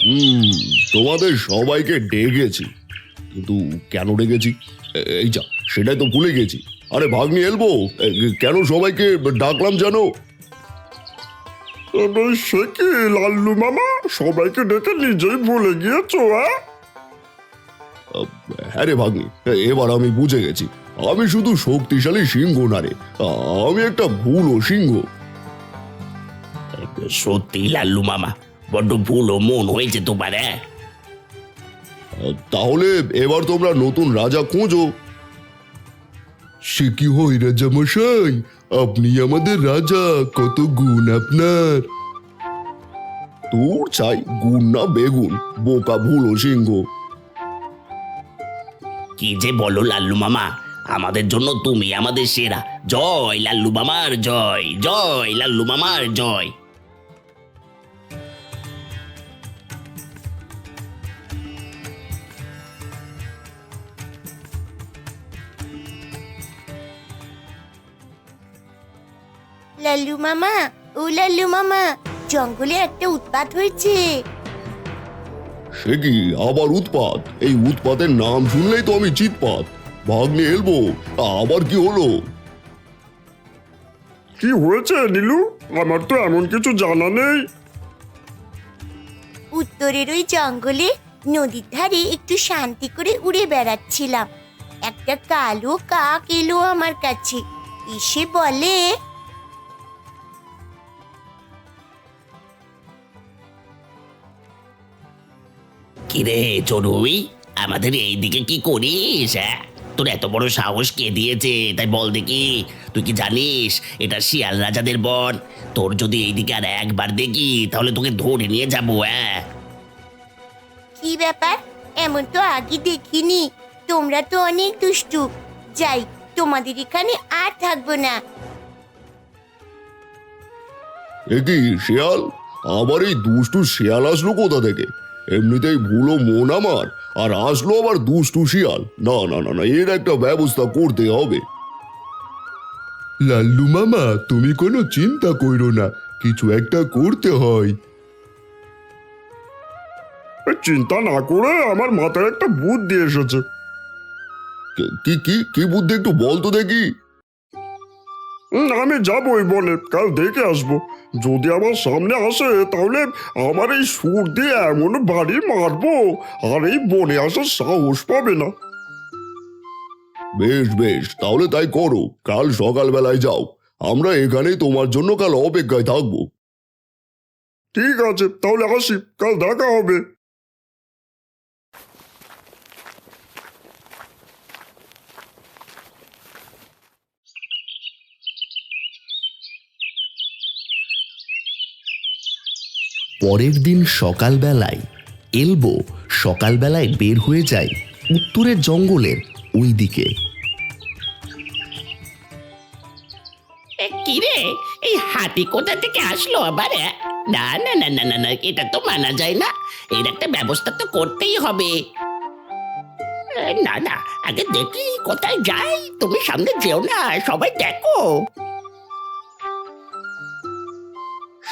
হুম, তোমাদের সবাইকে ডেকেছি, কিন্তু কেন ডেকেছি এই যা সেটাই তো ভুলে গেছি। আরে ভাগ্নি এলবো, কেন সবাইকে ডাকলাম জানো? এবার সে কি লাল্লু মামা, সবাইকে ডেকে নিজেই ভুলে গিয়েছো? হ্যাঁ রে ভাগ্নি, এবার আমি বুঝে গেছি। আমি শুধু শক্তিশালী সিংহ না রে, আমি একটা ভুলো সিংহ। সত্যি লাল্লু মামা, বড্ড ভুল ও মন হয়েছে তোমার। তাহলে এবার তোমরা নতুন রাজা খোঁজো। সে কি হয় রাজা মশাই, আপনি আমাদের রাজা, কত গুণ আপনার। তোর চাই গুণ না বেগুন, বোকা ভুলো সিংহ। কি যে বলো লাল্লু মামা, আমাদের জন্য তুমি আমাদের সেরা। জয় লাল্লু মামার জয়, জয় লাল্লু মামার জয়। লাল্লু মামা, ও লাল্লু মামা, জঙ্গলে একটা উৎপাত হয়েছে। সে কি আবার উৎপাত? এই উৎপাতের নাম শুনলেই তো আমি চিৎপাত। ভাগ্নে এলবো, আবার কি হলো? কি হয়েছে নীলু? আমার তো এমন কিছু জানা নেই। উত্তরের ওই জঙ্গলে নদীর ধারে একটু শান্তি করে উড়ে বেড়াচ্ছিলাম। একটা কালো কাক এলো আমার কাছে, এসে বলে, কিরে চড়ুই, আমাদের এইদিকে কি করিস? তোর এত বড় সাহস কে দিয়েছে তাই বল দেখি। তুই কি জানিস এটা শিয়াল রাজাদের বন? তোর যদি এইদিকে আর একবার দেখি তাহলে তোকে ধরে নিয়ে যাবো। কি ব্যাপার? এমন তো আগে দেখিনি। তোমরা তো অনেক দুষ্টু। যাই, তোমাদের এখানে আর থাকবো না। এ কি শিয়াল? আবার এই দুষ্টু শিয়াল আসলো কোথা থেকে? এমনিতেই ভুলো মন আমার, আর আসলো আবার দুষ্টু শিয়াল। না না না না, এর একটা ব্যবস্থা করতে হবে। লাল্লু মামা, তুমি কোনো চিন্তা কইরো না, কিছু একটা করতে হয়। চিন্তা না করে আমার মাথায় একটা বুদ্ধি এসেছে। কি কি কি বুদ্ধি, একটু বল তো দেখি। আমি যাবই বনে, কাল দেখে আসবো। যদি আমার সামনে আসে তাহলে আমার এই সুর দিয়ে এমন বাড়ি মারবো আর এই বনে আসার সাহস পাবে না। বেশ বেশ, তাহলে তাই করো। কাল সকালবেলায় যাও, আমরা এখানেই তোমার জন্য কাল অপেক্ষায় থাকবো। ঠিক আছে, তাহলে আসি, কাল দেখা হবে। পরের দিন সকালবেলায় এলবো সকালবেলায় বের হয়ে যায় উত্তরের জঙ্গলের ওই দিকে। কিরে, এই হাতি কোথা থেকে আসলো আবার? না না না না না না, এটা তো মানা যায় না। এর একটা ব্যবস্থা তো করতেই হবে। না না, আগে দেখি কোথায় যাই। তুমি সামনে যেও না, সবাই দেখো।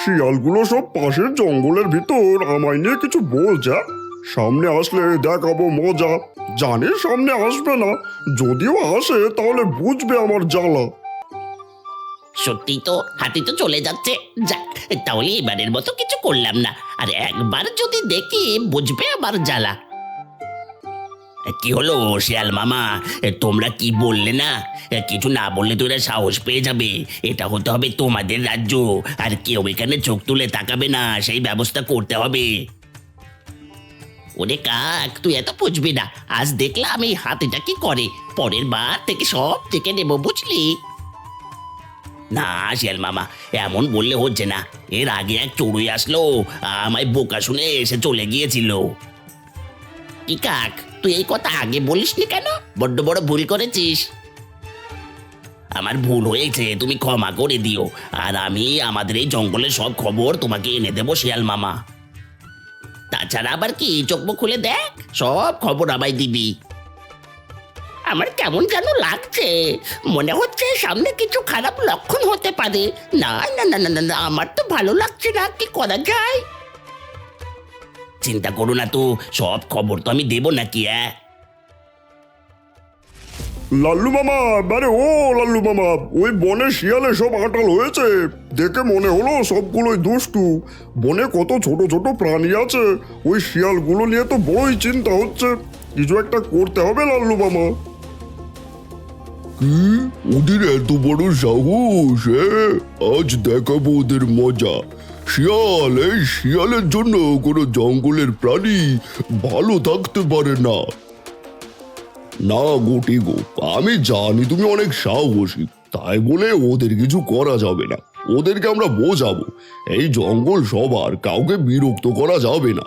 শিয়ালগুলো সব পাশের জঙ্গলের ভিতর আমায় নিয়ে কিছু বলছে। সামনে আসলে দেখাবো মজা। জানি সামনে আসবে না, যদিও আসে তাহলে বুঝবে আমার জ্বালা। সত্যি তো হাতি তো চলে যাচ্ছে। যাক, তাহলে এবারের মতো কিছু করলাম না। আর একবার যদি দেখি বুঝবে আবার জ্বালা। কি হলো শিয়াল মামা, তোমরা কি বললে না? কিছু না বললে তো এরা সাহস পেয়ে যাবে। এটা হতে হবে তোমাদের রাজ্য, আর কেউ এখানে চোখ তুলে তাকাবে না, সেই ব্যবস্থা করতে হবে। ওরে কাক, তুই এত বুঝবি না। আজ দেখলাম এই হাতিটা কি করে, পরের বার থেকে সব থেকে নেবো, বুঝলি? না শিয়াল মামা, এমন বললে হচ্ছে না। এর আগে এক চড়ুই আসলো, আমায় বোকা শুনে এসে চলে গিয়েছিল। কি কাক, তুই এই কথা আগে বলিসনি কেন? বড্ড বড় ভুল করেছিস। আমার ভুল হয়েছে, তুমি ক্ষমা করে দিও। আর আমি আমাদের এই জঙ্গলের সব খবর তোমাকে এনে দেবো শিয়াল মামা। তাছাড়া আবার কি, চোখ মুখ খুলে দেখ, সব খবর আমায় দিবি। আমার কেমন যেন লাগছে, মনে হচ্ছে সামনে কিছু খারাপ লক্ষণ হতে পারে। না না না না না, আমার তো ভালো লাগছে না। কি করা যায়? চিন্তা করো না তো, সব খবর তো আমি দেবো নাকি। লাল্লু মামা, আরে ও লাল্লু মামা, ওই বনে শিয়ালে সব আঁটাল হয়েছে। দেখে মনে হলো সবগুলোই দুষ্টু। বনে কত ছোট ছোট প্রাণী আছে, ওই শিয়ালগুলো নিয়ে তো বড়ই চিন্তা হচ্ছে। কিছু একটা করতে হবে লাল্লু মামা। কি ওদের এত বড় সাহস? আজ দেখাবো ওদের মজা। শিয়াল, এই শিয়ালের জন্য কোনো জঙ্গলের প্রাণী ভালো থাকতে পারে না। না গোটি গো, আমি জানি তুমি অনেক সাহসী, তাই বলে ওদের কিছু করা যাবে না। ওদেরকে আমরা বোঝাবো এই জঙ্গল সবার, কাউকে বিরক্ত করা যাবে না।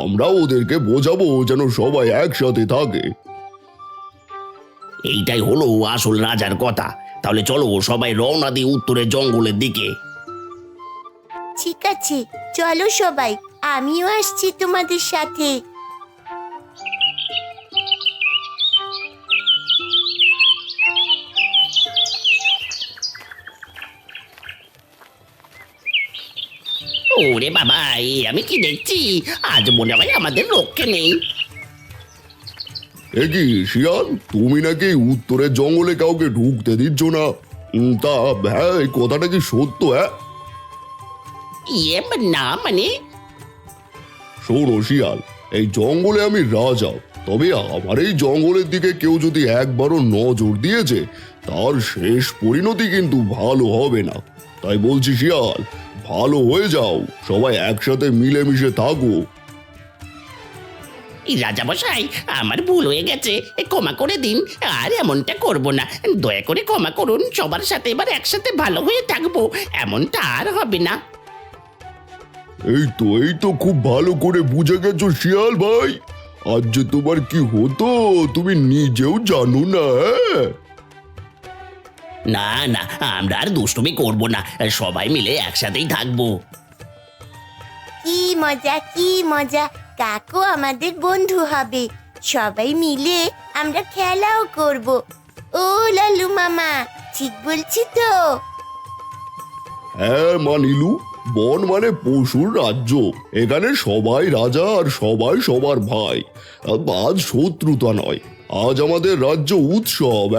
আমরা ওদেরকে বোঝাবো যেন সবাই একসাথে থাকে। এইটাই হলো আসল রাজার কথা। তাহলে চলো সবাই রওনা দিই উত্তরের জঙ্গলের দিকে। ঠিক আছে, চলো সবাই, আমিও আসছি তোমাদের সাথে। ওরে বাবা, আমি কি দেখছি, আজ মনে হয় আমাদের রক্ষে নেই। এ কি শিয়াল, তুমি নাকি উত্তরের জঙ্গলে কাউকে ঢুকতে দিচ্ছ না? তা হ্যাঁ, এই কথাটা কি সত্য? না মানে, শোনো শিয়াল, এই জঙ্গলে আমি রাজা, তবে আমার এই জঙ্গলের দিকে কেউ যদি একবারও নজর দিয়েছে, তার শেষ পরিণতি কিন্তু ভালো হবে না। তাই বলছি শিয়াল, ভালো হয়ে যাও, সবাই একসাথে মিলেমিশে থাকো। রাজা মশাই, আমার ভুল হয়ে গেছে, ক্ষমা করে দিন। আর এমনটা করব না, দয়া করে ক্ষমা করুন। সবার সাথে এবার একসাথে ভালো হয়ে থাকবো, এমনটা আর হবে না। এই তো খুব ভালো করে বুঝে গেছো শিয়াল ভাই। আজ যে তোমার কি হতো তুমি নিজেও জানো না। না না, আমরা আর দুষ্টুমি করব না, সবাই মিলে একসাথেই থাকবো। কি মজা, কি মজা! কাকু আমাদের বন্ধু হবে, সবাই মিলে আমরা খেলাও করব। ও লালু মামা, ঠিক বলছি তো? হ্যাঁ মানিলু, বন মানে পশুর রাজ্য। এখানে সবাই রাজা আর সবাই সবার ভাই। আজ শত্রুতা নয়, আজ আমাদের রাজ্য উৎসব।